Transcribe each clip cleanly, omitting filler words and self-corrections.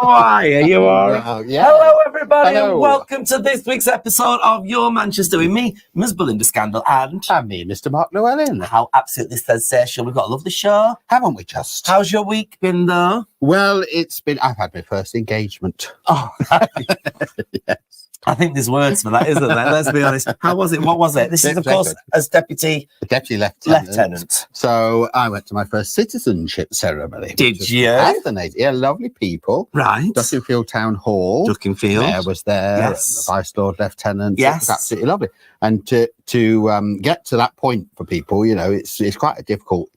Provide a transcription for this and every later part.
Hi, are you all right? Yeah. Hello, everybody, Hello. and welcome to this week's episode of Your Manchester with me, Ms. Belinda Scandal, and me, Mr. Mark Llewellyn. how absolutely sensational. We've got a lovely show. Haven't we just? How's your week been, though? Well, I've had my first engagement. Oh, Yes. I think there's words for that, isn't there? Let's be honest. How was it? What was it? This is, of course, as Deputy Lieutenant. So I went to my first citizenship ceremony. Did you? Fascinating. Yeah, lovely people. Right. Duckingfield Town Hall. Duckingfield. Mayor was there. Yes. The Vice Lord Lieutenant. Yes. It was absolutely lovely. And to get to that point for people, you know, it's quite a difficult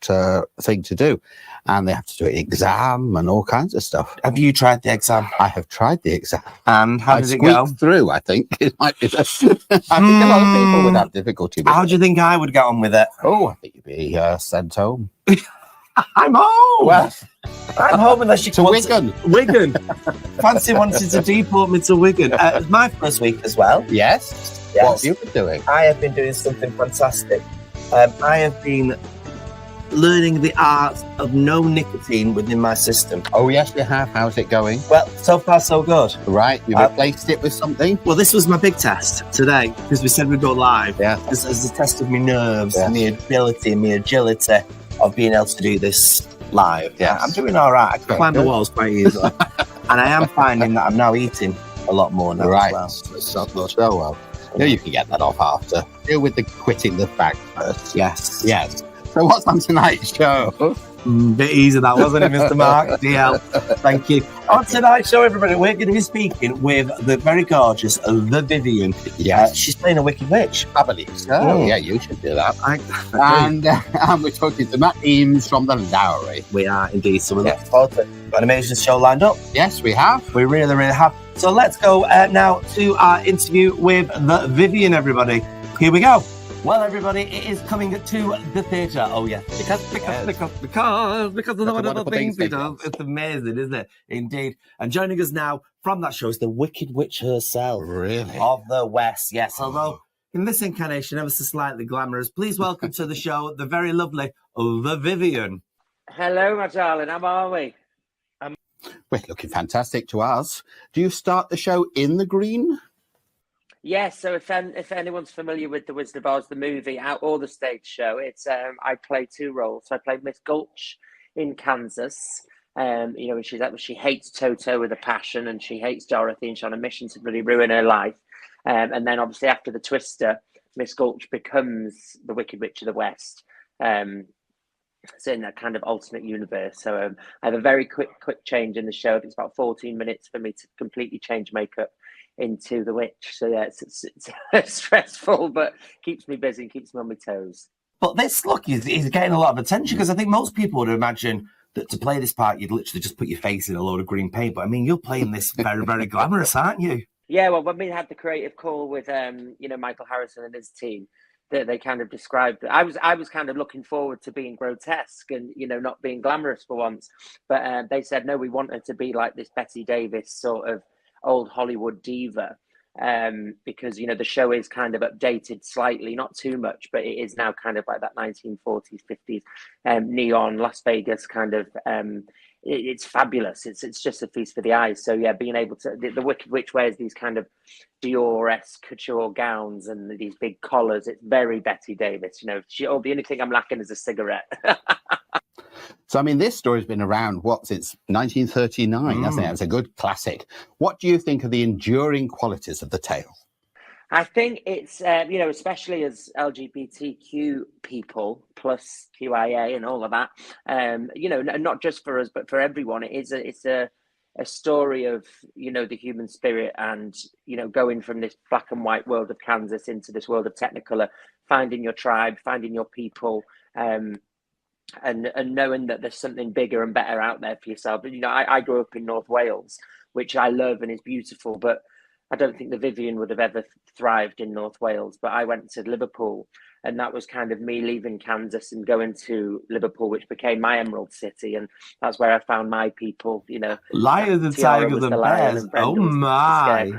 thing to do. And they have to do an exam and all kinds of stuff. Have you tried the exam? I have tried the exam. And how did it go? Through, I think. It might be. I think a lot of people would have difficulty with How it. do you think I would get on with it? Oh, I think you'd be sent home. I'm home. Well, I'm home unless you to Wigan. Wigan. Fancy wanted to deport me to Wigan. It was my first week as well. Yes. Yes. What have you been doing? I have been doing something fantastic. I have been learning the art of no nicotine within my system. Oh, yes, you have. How's it going? Well, so far so good. Right. You replaced it with something? Well, this was my big test today because we said we'd go live. Yeah. As a test of my nerves, Yes. and my ability and my agility of being able to do this live. Yes. I'm doing all right. I can Very climb the good. walls quite easily. And I am finding that I'm now eating a lot more now Right. as well. So well. No, you can get that off after. Deal with the quitting the fact first. Yes. Yes. So what's on tonight's show? Bit easy that, wasn't it, Mr. Mark? DL. Thank you. On tonight's show, everybody, we're going to be speaking with the very gorgeous The Vivenne. Yes. She's playing a Wicked Witch. I believe so. Mm. Yeah, you should do that. I And we're talking to Matt Eames from the Lowry. We are indeed. So we're Yeah. looking forward to it. Got an amazing show lined up. Yes, we have. We really, really have. So let's go now to our interview with The Vivenne, everybody. Here we go. Well, everybody, it is coming to the theatre. Oh, yeah. Because of the wonderful things we do. It's amazing, isn't it? Indeed. And joining us now from that show is the Wicked Witch herself. Really? Of the West, yes. Although in this incarnation, ever so slightly glamorous, please welcome to the show the very lovely The Vivenne. Hello, my darling. How are we? We're looking fantastic to us. Do you start the show in the green? Yes. So if anyone's familiar with The Wizard of Oz, the movie or the stage show, it's I play two roles. So I play Miss Gulch in Kansas. You know, she hates Toto with a passion, and she hates Dorothy, and she's on a mission to really ruin her life. And then obviously after the twister, Miss Gulch becomes the Wicked Witch of the West. So in that kind of alternate universe. So I have a very quick change in the show. It's about 14 minutes for me to completely change makeup into the witch. So yeah, it's stressful, but keeps me busy and keeps me on my toes. But this look is getting a lot of attention because I think most people would imagine that to play this part, you'd literally just put your face in a load of green paint. But I mean, you're playing this very, very glamorous, aren't you? Yeah, well, when we had the creative call with Michael Harrison and his team, they kind of described it. I was kind of looking forward to being grotesque and not being glamorous for once, but they said no, we want her to be like this Bette Davis sort of old Hollywood diva, because the show is kind of updated slightly, not too much, but it is now kind of like that 1940s 50s neon Las Vegas kind of. It's fabulous. It's just a feast for the eyes. So yeah, being able to the Wicked Witch wears these kind of Dior-esque couture gowns and these big collars. It's very Bette Davis. The only thing I'm lacking is a cigarette. So I mean, this story's been around since 1939, hasn't it? It's a good classic. What do you think of the enduring qualities of the tale? I think it's, especially as LGBTQ people plus QIA and all of that, not just for us, but for everyone, it's a story of, you know, the human spirit and, you know, going from this black and white world of Kansas into this world of Technicolor, finding your tribe, finding your people, and knowing that there's something bigger and better out there for yourself. You know, I grew up in North Wales, which I love and is beautiful, but I don't think the Vivenne would have ever thrived in North Wales. But I went to Liverpool, and that was kind of me leaving Kansas and going to Liverpool, which became my Emerald City, and that's where I found my people. You know, Lions and tigers and bears. Oh my!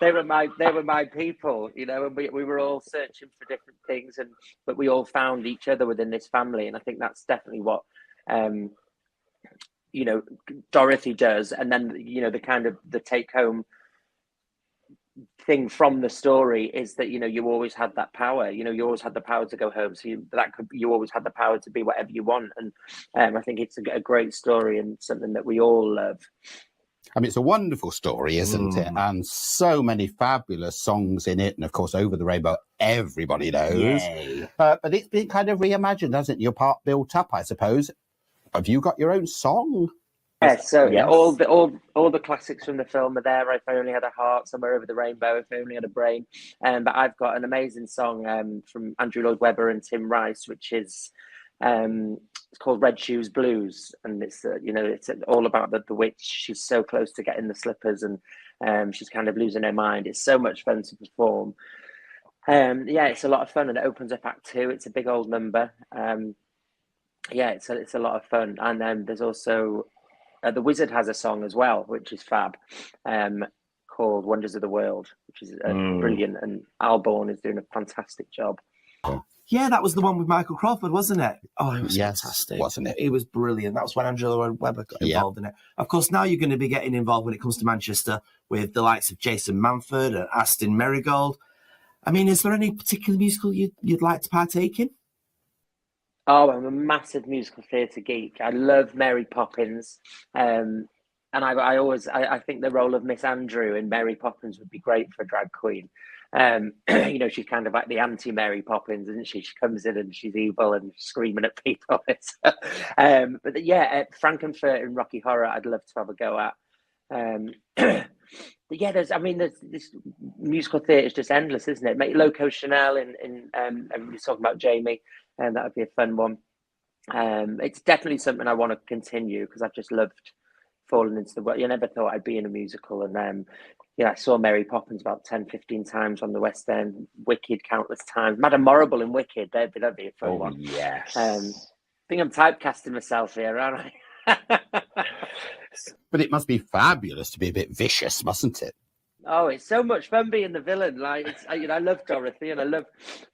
They were my people, you know, and we were all searching for different things, but we all found each other within this family, and I think that's definitely what you know, Dorothy does. And then, you know, the kind of the take home thing from the story is that, you know, you always had that power, you know, you always had the power to go home, so you always had the power to be whatever you want. And I think it's a great story and something that we all love. I mean, it's a wonderful story, isn't it? And so many fabulous songs in it. And of course, Over the Rainbow, everybody knows. But it's been kind of reimagined, hasn't it? Your part built up, I suppose. Have you got your own song? Yes, so yeah, all the classics from the film are there. If I Only Had a Heart, Somewhere Over the Rainbow, If I Only Had a Brain. But I've got an amazing song from Andrew Lloyd Webber and Tim Rice, which is it's called Red Shoes Blues, and it's you know, it's all about the witch. She's so close to getting the slippers, and she's kind of losing her mind. It's so much fun to perform. Yeah, it's a lot of fun, and it opens up Act 2. It's a big old number. Yeah, it's a lot of fun. And then there's also The Wizard has a song as well, which is fab, called Wonders of the World, which is brilliant. And Al Bourne is doing a fantastic job. Yeah, that was the one with Michael Crawford, wasn't it? Oh, it was fantastic. Wasn't it? It was brilliant. That was when Andrew Lloyd Webber got involved in it. Of course, now you're going to be getting involved when it comes to Manchester with the likes of Jason Manford and Aston Marigold. I mean, is there any particular musical you'd like to partake in? Oh, I'm a massive musical theatre geek. I love Mary Poppins. And I think the role of Miss Andrew in Mary Poppins would be great for a drag queen. You know, she's kind of like the anti-Mary Poppins, isn't she? She comes in and she's evil and screaming at people. But yeah, Frankenfurter and Rocky Horror, I'd love to have a go at. But yeah, there's this musical theatre is just endless, isn't it? Make Loco Chanel and we're talking about Jamie, and that would be a fun one. It's definitely something I want to continue because I've just loved falling into the world. You never thought I'd be in a musical, and yeah, I saw Mary Poppins about 10-15 times on the West End, Wicked countless times, Madame Morrible in Wicked, that'd be a fun one. Yes. I think I'm typecasting myself here, aren't I? But it must be fabulous to be a bit vicious, mustn't it? Oh, it's so much fun being the villain. Like, I love Dorothy and I love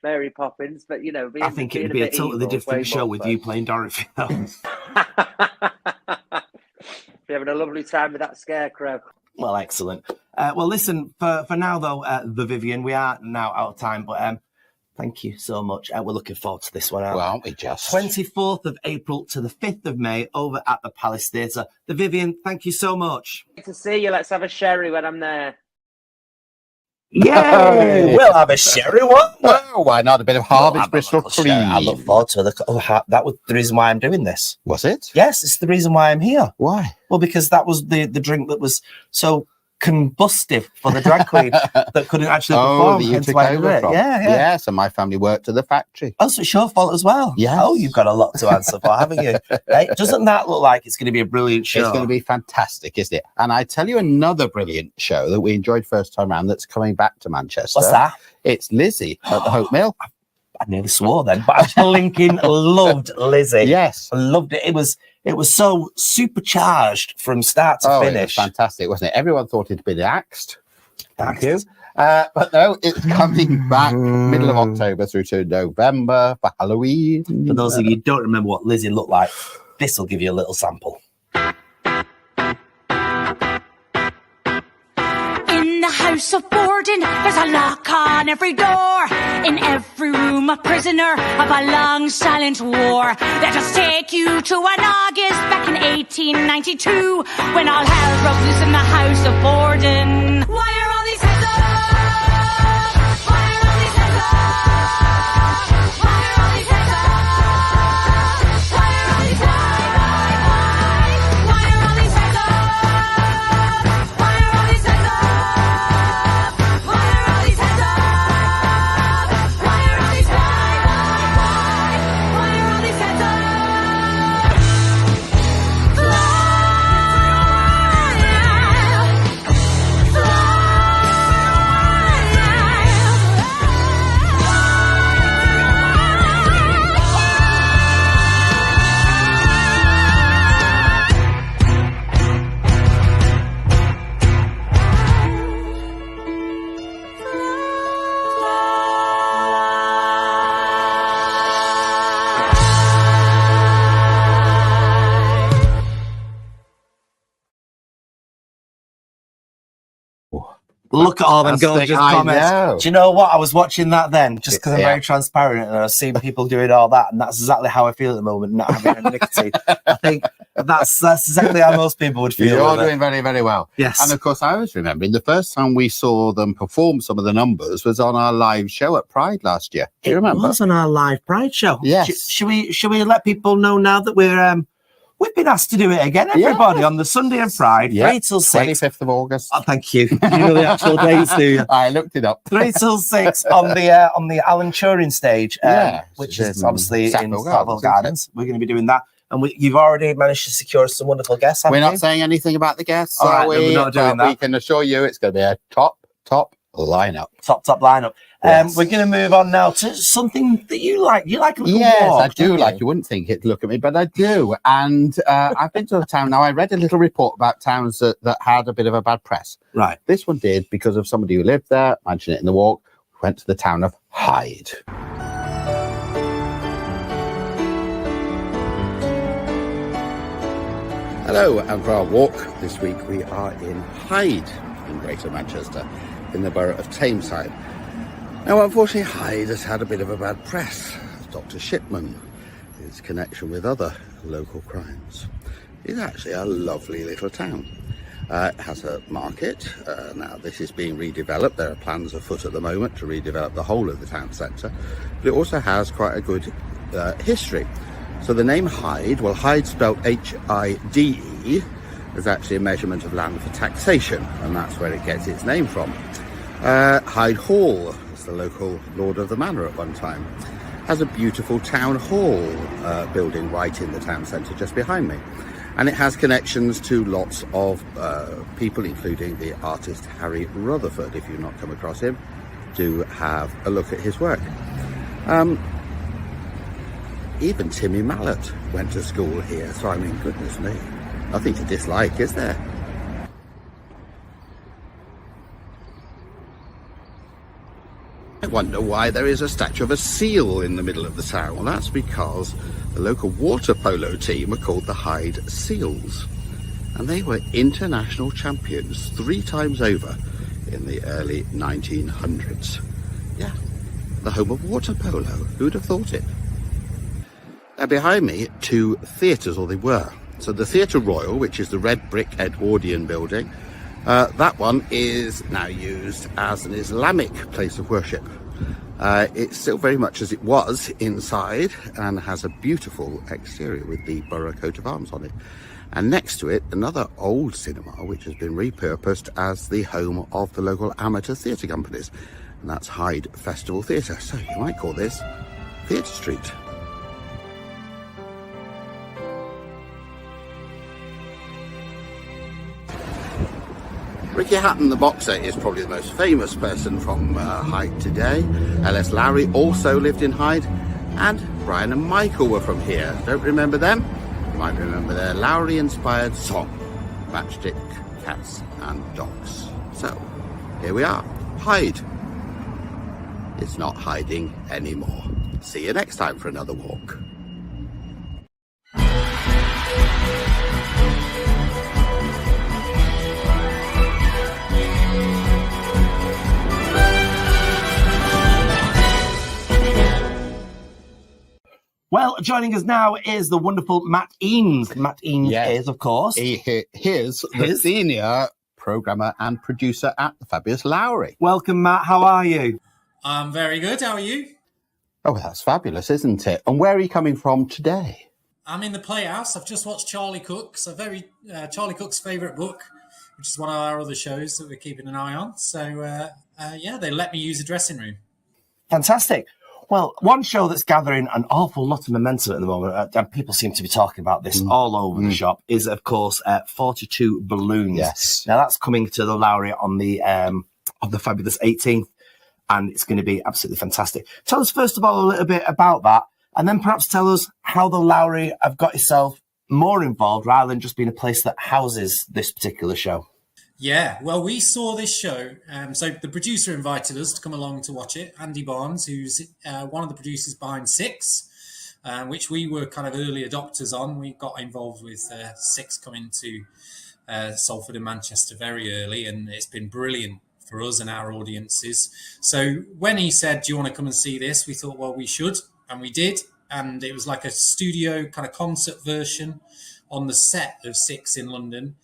Mary Poppins, but you know, I think it'd be a totally different show with you playing Dorothy. We're having a lovely time with that scarecrow. Well, excellent. Well, listen, for now though, the Vivenne, we are now out of time, but thank you so much. We're looking forward to this one. Well, aren't we just? 24th of April to the 5th of May over at the Palace Theatre. The Vivenne, thank you so much. Good to see you. Let's have a sherry when I'm there. Yay! We'll have a sherry one. Well, why not? A bit of Harvey's Bristol Cream. I look forward to it. That was the reason why I'm doing this. Was it? Yes, it's the reason why I'm here. Why? Well, because that was the drink that was so combustive for the drag queen that couldn't actually perform. That you took over from. Yeah. Yes, and my family worked at the factory. Oh, so it's your fault as well? Yes. Oh, you've got a lot to answer for, haven't you? Hey, doesn't that look like it's going to be a brilliant show? It's going to be fantastic, isn't it? And I tell you another brilliant show that we enjoyed first time around that's coming back to Manchester. What's that? It's Lizzie at the Hope Mill. I nearly swore then, but I blinking loved Lizzie. Yes. I loved it. It was so supercharged from start to finish. It was fantastic, wasn't it? Everyone thought it'd been axed. Thank you. But no, it's coming back middle of October through to November for Halloween. For those of you who don't remember what Lizzie looked like, this will give you a little sample. In the house of boarding, there's a lock on every door. In every room, a prisoner of a long silent war. Let us take you to an August back in 1892, when all hell broke loose in the house of boarding. Why are all these heads up? Why are all these heads up? Why are all these heads up? Why are all these why? Why are all these heads up? Look at all them gorgeous I comments. know. Do you know what? I was watching that then, just because I'm Yeah. very transparent and I was seeing people doing all that, and that's exactly how I feel at the moment, not having any nicotine. I think that's exactly how most people would feel. You're with it. doing very, very well. Yes. And of course, I was remembering the first time we saw them perform some of the numbers was on our live show at Pride last year. Do you remember? It was on our live Pride show. Yes. Should we let people know now that we've been asked to do it again, everybody, on the Sunday of Pride, 3 till 6. 25th of August. Oh, thank you. You know the actual dates, do you? I looked it up. 3 till 6 on the Alan Turing stage, which is obviously in Sackville Gardens. We're going to be doing that. And you've already managed to secure some wonderful guests, haven't We're you? not saying anything about the guests, All are right, we? then we're not doing But that. we can assure you it's going to be a top lineup. Top lineup. Yes. We're going to move on now to something that you like. You like a little Yes, walk, I do don't like. you? You wouldn't think it. Look at me, but I do. And I've been to a town now. I read a little report about towns that had a bit of a bad press. Right. This one did because of somebody who lived there. Mentioned it in the walk. Went to the town of Hyde. Hello, and for our walk this week, we are in Hyde, in Greater Manchester, in the borough of Tameside. Now, unfortunately, Hyde has had a bit of a bad press. Dr. Shipman, his connection with other local crimes. It's actually a lovely little town. It has a market. Now, this is being redeveloped. There are plans afoot at the moment to redevelop the whole of the town centre. But it also has quite a good history. So the name Hyde, well, Hyde spelled H-I-D-E, is actually a measurement of land for taxation, and that's where it gets its name from. Hyde Hall, as the local lord of the manor at one time, has a beautiful town hall building right in the town centre just behind me. And it has connections to lots of people, including the artist Harry Rutherford. If you've not come across him, do have a look at his work. Even Timmy Mallet went to school here, so I mean, goodness me, nothing to dislike, is there? I wonder why there is a statue of a seal in the middle of the town. Well, that's because the local water polo team are called the Hyde Seals, and they were international champions 3 times over in the early 1900s. Yeah, the home of water polo. Who'd have thought it? Now, behind me, 2 theatres, or they were. So the Theatre Royal, which is the red brick Edwardian building, that one is now used as an Islamic place of worship. It's still very much as it was inside and has a beautiful exterior with the borough coat of arms on it. And next to it, another old cinema, which has been repurposed as the home of the local amateur theatre companies. And that's Hyde Festival Theatre. So you might call this Theatre Street. Ricky Hatton, the boxer, is probably the most famous person from Hyde today. L.S. Lowry also lived in Hyde, and Brian and Michael were from here. Don't remember them? You might remember their Lowry-inspired song, Matchstick, Cats and Dogs. So, here we are, Hyde. It's not hiding anymore. See you next time for another walk. Well, joining us now is the wonderful Matt Eames. Matt Eames is, of course, He is the senior programmer and producer at the fabulous Lowry. Welcome, Matt. How are you? I'm very good. How are you? Oh, well, that's fabulous, isn't it? And where are you coming from today? I'm in the Playhouse. I've just watched Charlie Cook's, Charlie Cook's favourite book, which is one of our other shows that we're keeping an eye on. So, they let me use the dressing room. Fantastic. Well, one show that's gathering an awful lot of momentum at the moment, and people seem to be talking about this all over the shop, is, of course, 42 Balloons. Yes. Now, that's coming to the Lowry on the fabulous 18th, and it's going to be absolutely fantastic. Tell us, first of all, a little bit about that, and then perhaps tell us how the Lowry have got itself more involved rather than just being a place that houses this particular show. Yeah, well, we saw this show. So the producer invited us to come along to watch it. Andy Barnes, who's one of the producers behind Six, which we were kind of early adopters on. We got involved with Six coming to Salford and Manchester very early, and it's been brilliant for us and our audiences. So when he said, do you want to come and see this? We thought, well, we should. And we did. And it was like a studio kind of concert version on the set of Six in London.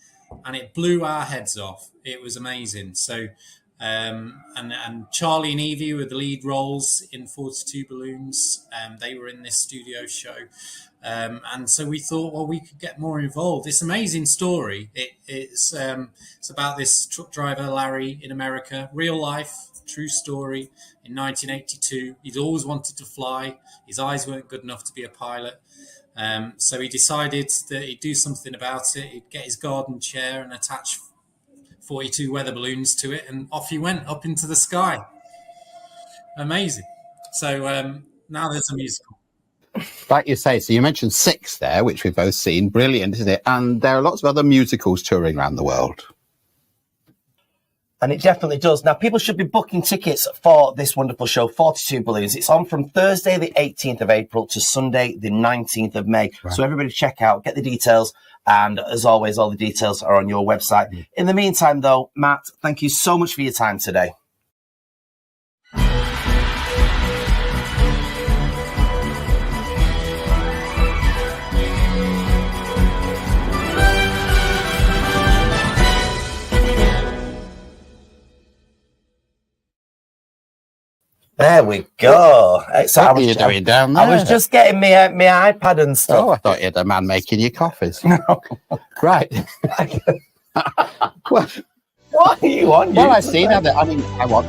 And it blew our heads off. It was amazing. So, and Charlie and Evie were the lead roles in 42 Balloons. They were in this studio show. And so we thought, well, we could get more involved. It's an amazing story. It's about this truck driver, Larry, in America. Real life, true story. In 1982, he'd always wanted to fly. His eyes weren't good enough to be a pilot. So he decided that he'd do something about it. He'd get his garden chair and attach 42 weather balloons to it, and off he went up into the sky. Amazing. So now there's a musical. Like you say, so you mentioned Six there, which we've both seen. Brilliant, isn't it? And there are lots of other musicals touring around the world. And it definitely does. Now, people should be booking tickets for this wonderful show, 42 Balloons. It's on from Thursday, the 18th of April to Sunday, the 19th of May. Right. So everybody check out, get the details. And as always, all the details are on your website. Mm. In the meantime, though, Matt, thank you so much for your time today. There we go. So what are you doing down there? I was just getting my iPad and stuff. Oh, I thought you had a man making you coffees. No. Right. Well, what are you on? Well, I see now that, I mean, I want...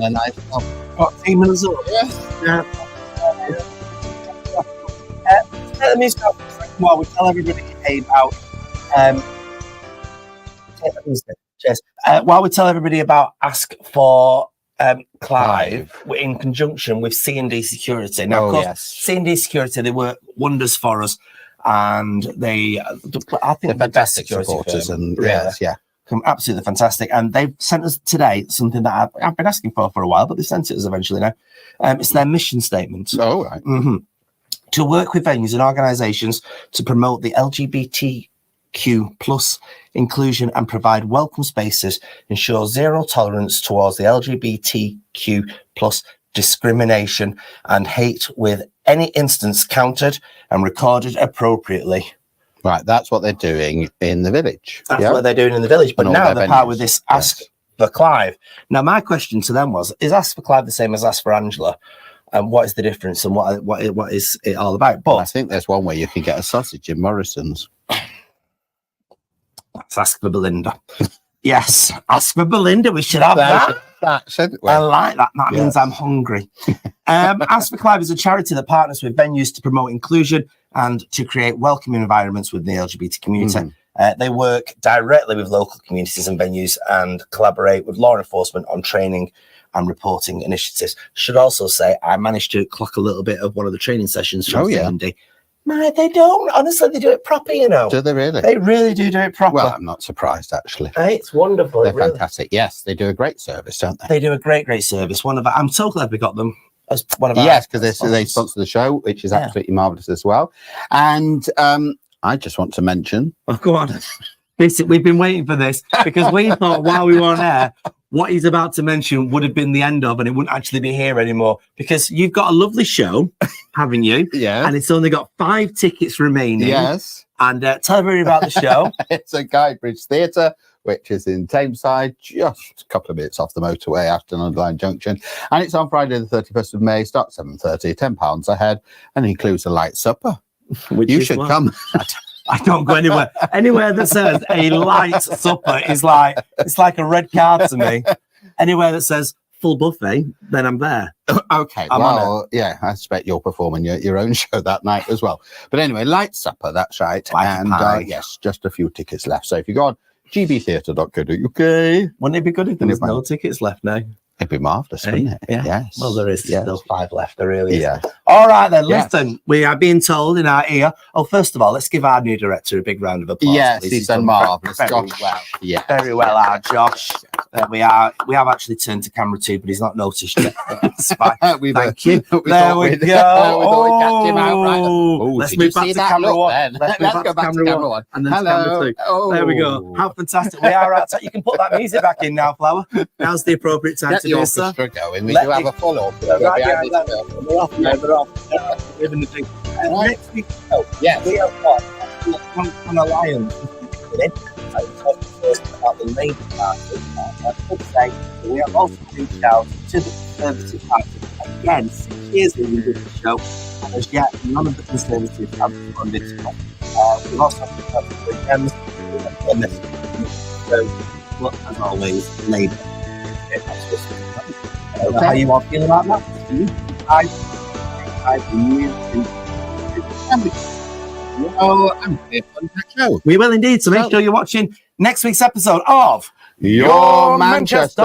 a nice film. What, team and Azure? Yes. Yeah. Let me start while we tell everybody about... while we tell everybody about Ask for Clive, we're in conjunction with C&D Security. Now, of course, yes. C&D Security, they work wonders for us, and I think they're the best security supporters, firm, and really. Yes, yeah, absolutely fantastic. And they've sent us today something that I've been asking for a while, but they sent it us eventually now. It's their mission statement. Oh, right. Mm-hmm. To work with venues and organisations to promote the LGBTQ plus inclusion and provide welcome spaces, ensure zero tolerance towards the LGBTQ plus discrimination and hate, with any instance counted and recorded appropriately. Right, that's what they're doing in the village. That's what they're doing in the village. But now they're part with this Ask for Clive. Now, my question to them was, is Ask for Clive the same as Ask for Angela? And what is the difference, and what is it all about? But I think there's one where you can get a sausage in Morrison's. Let's ask for Belinda. Yes, ask for Belinda. We should have that. I like that. That means I'm hungry. Ask for Clive is a charity that partners with venues to promote inclusion and to create welcoming environments within the LGBT community. Mm-hmm. They work directly with local communities and venues and collaborate with law enforcement on training and reporting initiatives. Should also say, I managed to clock a little bit of one of the training sessions from Monday. Man, they don't. Honestly, they do it proper, you know. Do they really? They really do it proper. Well, I'm not surprised, actually. Hey, it's wonderful. They're fantastic. Yes, they do a great service, don't they? They do a great service. I'm so glad we got them as one of our... Yes, because they sponsor the show, which is absolutely marvellous as well. And I just want to mention... Oh, go on. We've been waiting for this because we thought while we were on air, what he's about to mention would have been the end of, and it wouldn't actually be here anymore, because you've got a lovely show, haven't you? Yeah. And it's only got 5 tickets remaining. Yes. And tell everybody about the show. It's a Guidebridge Theatre, which is in Tameside, just a couple of minutes off the motorway, Ashton Underline Junction. And it's on Friday the 31st of May, starts 7:30, £10 a head, and includes a light supper. You should come. I don't go anywhere. Anywhere that says a light supper is like, it's like a red card to me. Anywhere that says full buffet, then I'm there. Okay, yeah, I expect you're performing your own show that night as well. But anyway, light supper, that's right. And yes, just a few tickets left. So if you go on gbtheatre.co.uk. Wouldn't it be good if there was no tickets left now? It'd be marvellous, wouldn't it? Yeah. Yes. Well, there is still 5 left. There really is. Yeah. All right, then. Yes. Listen, we are being told in our ear. Oh, first of all, let's give our new director a big round of applause. Yes, please. he's done marvellous. Very Josh. well. Yeah. Very well, our Josh. We have actually turned to camera too, but he's not noticed yet. That's fine. Thank you. There we go. We thought we'd catch him out right. Let's move back to camera one. Let's go back to camera one. And then to camera two. There we go. How fantastic. We are outside. You can put that music back in now, Flower. Now's the appropriate time Get to the do so. orchestra going. We do have a full orchestra. Right, they're off. Living the thing. Next week, yes. We have got an alliance about the Labour Party. I could say that we have also reached out to the Conservative Party again 6 years into the show, and as yet none of the Conservatives have responded to us. We've also had the weekends, so look, as always, Labour. How you all feel about that? I'm here for the show. We will indeed. So make sure you're watching next week's episode of Your Manchester.